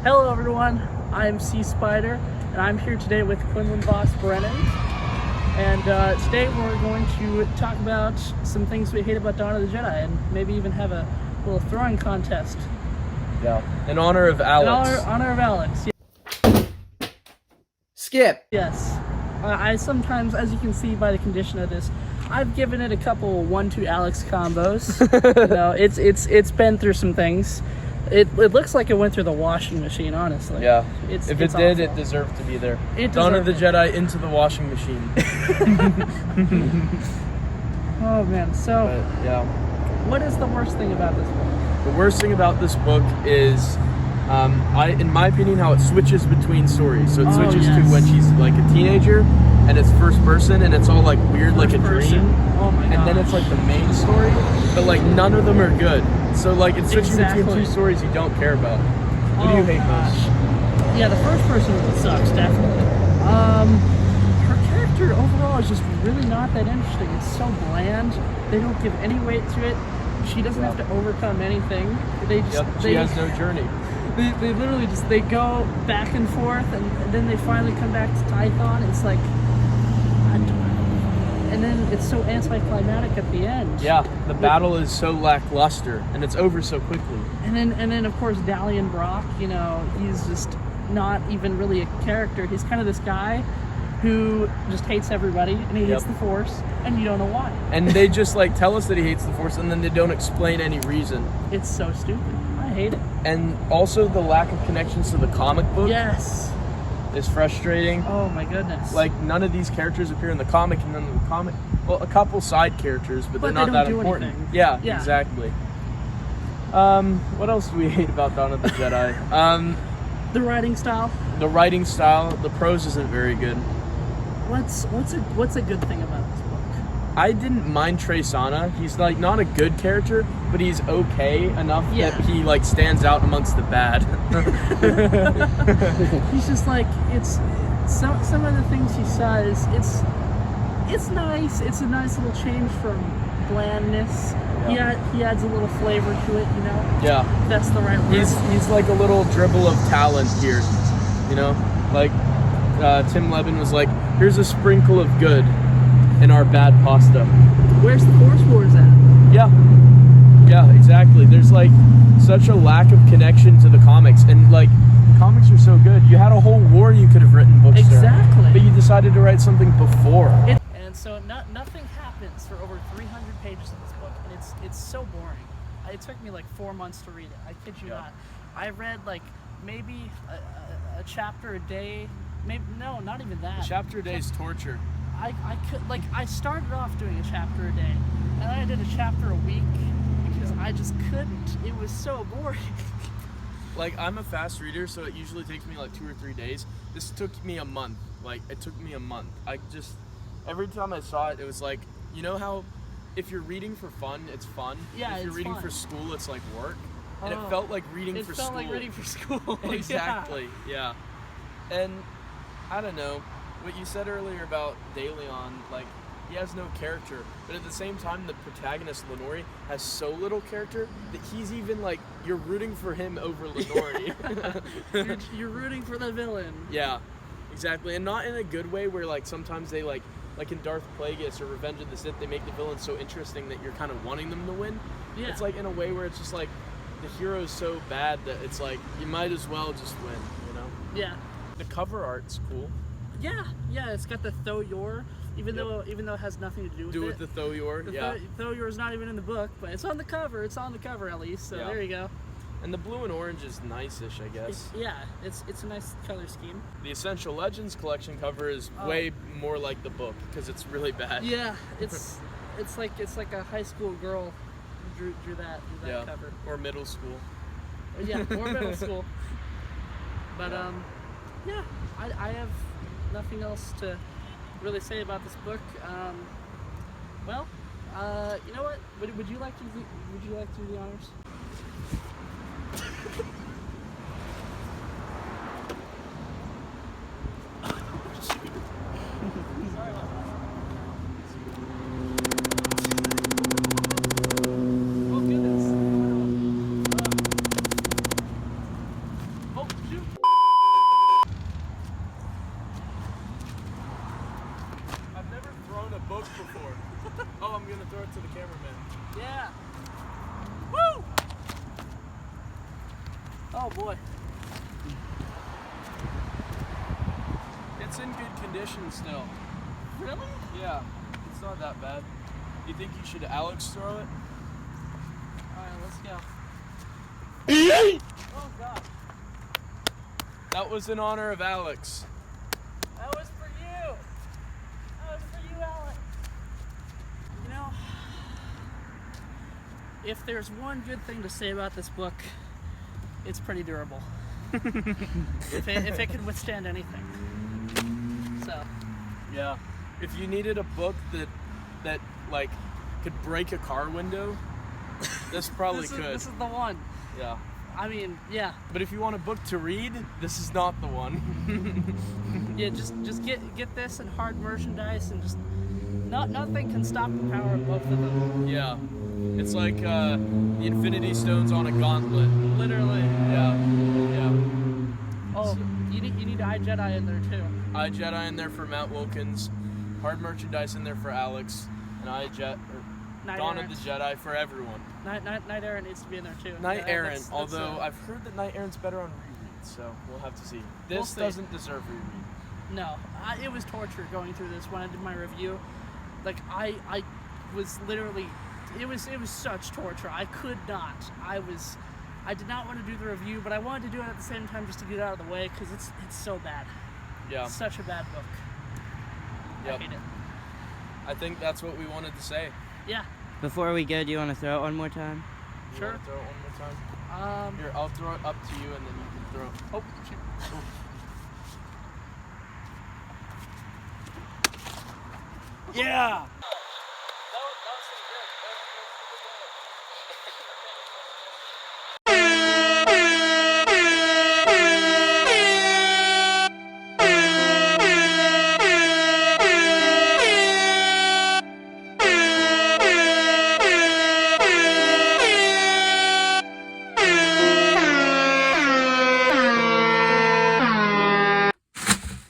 Hello everyone, I'm Sea Spider, and I'm here today with Quinlan boss Brennan. And today we're going to talk about some things we hate about Dawn of the Jedi, and maybe even have a little throwing contest. Yeah. In honor of Alex. In honor of Alex. Skip. Yes. I sometimes, as you can see by the condition of this, I've given it a couple 1-2 Alex combos. You know, it's been through some things. It looks like it went through the washing machine, honestly. Yeah. If it did, awful. it deserved to be there. Dawn of the Jedi into the washing machine. Oh man. So, But, yeah. what is the worst thing about this book? The worst thing about this book is, in my opinion, how it switches between stories. So it switches to when she's like a teenager, and it's first person, and it's all like weird, like a dream. Oh my god. And then it's like the main story, but like none of them are good. So like it's switching between two stories you don't care about. What do you hate most? Yeah, the first person sucks, definitely. Her character overall is just really not that interesting. It's so bland. They don't give any weight to it. She doesn't have to overcome anything. They just she has no journey. They literally just go back and forth, and then they finally come back to Tython. It's like, and then it's so anticlimactic at the end. Yeah, the battle is so lackluster, and it's over so quickly. And then of course Dalian Brock, you know, he's just not even really a character. He's kind of this guy who just hates everybody, and he hates the Force, and you don't know why. And they just like tell us that he hates the Force, and then they don't explain any reason. It's so stupid. I hate it. And also the lack of connections to the comic book. Yes. Is frustrating. Oh my goodness. Like none of these characters appear in the comic, and none of the comic. Well, a couple side characters, but they're not that important. Anything. Yeah, exactly. What else do we hate about Dawn of the Jedi? The writing style. The writing style. The prose isn't very good. What's a good thing about this book? I didn't mind Trey-Sana. He's like not a good character, but he's okay enough that he like stands out amongst the bad. He's just like, it's some of the things he says. It's nice. It's a nice little change from blandness. Yeah. He adds a little flavor to it, you know. Yeah, that's the right word. He's like a little dribble of talent here, you know. Like Tim Levin was like, here's a sprinkle of good in our bad pasta. Where's the Force Wars at? Yeah, exactly. There's like such a lack of connection to the comics, and like comics are so good. You had a whole war you could have written books Exactly. but you decided to write something before. And so nothing happens for over 300 pages of this book, and it's so boring. It took me like 4 months to read it. I kid you not. I read like maybe a chapter a day. Maybe no, not even that. A chapter a day is torture. I started off doing a chapter a day, and then I did a chapter a week because I just couldn't. It was so boring. Like, I'm a fast reader, so it usually takes me like 2 or 3 days. This took me a month. Like, it took me a month. Every time I saw it, it was like, you know how if you're reading for fun, it's fun? Yeah, if you're reading fun. for school, it's like work. And it felt like reading for school. It felt like reading for school. Exactly, yeah. And I don't know, what you said earlier about DeLeon, like, he has no character, but at the same time, the protagonist, Lenore, has so little character that he's even, like, you're rooting for him over Lenore. You're rooting for the villain. Yeah, exactly, and not in a good way where, like, sometimes they, like in Darth Plagueis or Revenge of the Sith, they make the villain so interesting that you're kind of wanting them to win. Yeah. It's, like, in a way where it's just, like, the hero's so bad that it's, like, you might as well just win, you know? Yeah. The cover art's cool. Yeah, it's got the Tho-Yor, even though it has nothing to do with it. With the Tho-Yor, Tho-Yor is not even in the book, but it's on the cover. It's on the cover at least, so there you go. And the blue and orange is nice-ish, I guess. It's a nice color scheme. The Essential Legends collection cover is way more like the book because it's really bad. Yeah, it's like a high school girl drew that cover. Or middle school. Or middle school. But I have nothing else to really say about this book. You know what? Would you like to do the honors? Oh goodness. Oh shoot. to the cameraman. Yeah. Woo! Oh boy. It's in good condition still. Really? Yeah, it's not that bad. You think you should Alex throw it? Alright, let's go. Oh god. That was in honor of Alex. That was for you. That was for you, Alex. You know, if there's one good thing to say about this book, it's pretty durable. if it can withstand anything. So. Yeah. If you needed a book that like could break a car window, this probably could. This is the one. Yeah. I mean, yeah. But if you want a book to read, this is not the one. Yeah, just get this and hard merchandise and just nothing can stop the power of both of them. Yeah. It's like the Infinity Stones on a gauntlet. Literally. Yeah. Yeah. Oh, you need Jedi in there too. Jedi in there for Matt Wilkins, hard merchandise in there for Alex, and Dawn of the Jedi for everyone. Knight Errant needs to be in there too. Knight Errant, that's, although I've heard that Knight Errant's better on reread, so we'll have to see. This see. doesn't deserve reread. No, it was torture going through this when I did my review. Like I was literally, it was such torture. I could not. I did not want to do the review, but I wanted to do it at the same time just to get it out of the way because it's so bad. Yeah. It's such a bad book. Yep. I hate it. I think that's what we wanted to say. Yeah. Before we go, do you want to throw it one more time? You Sure. want to throw it one more time? Here, I'll throw it up to you, and then you can throw it. Oh, shoot. Yeah!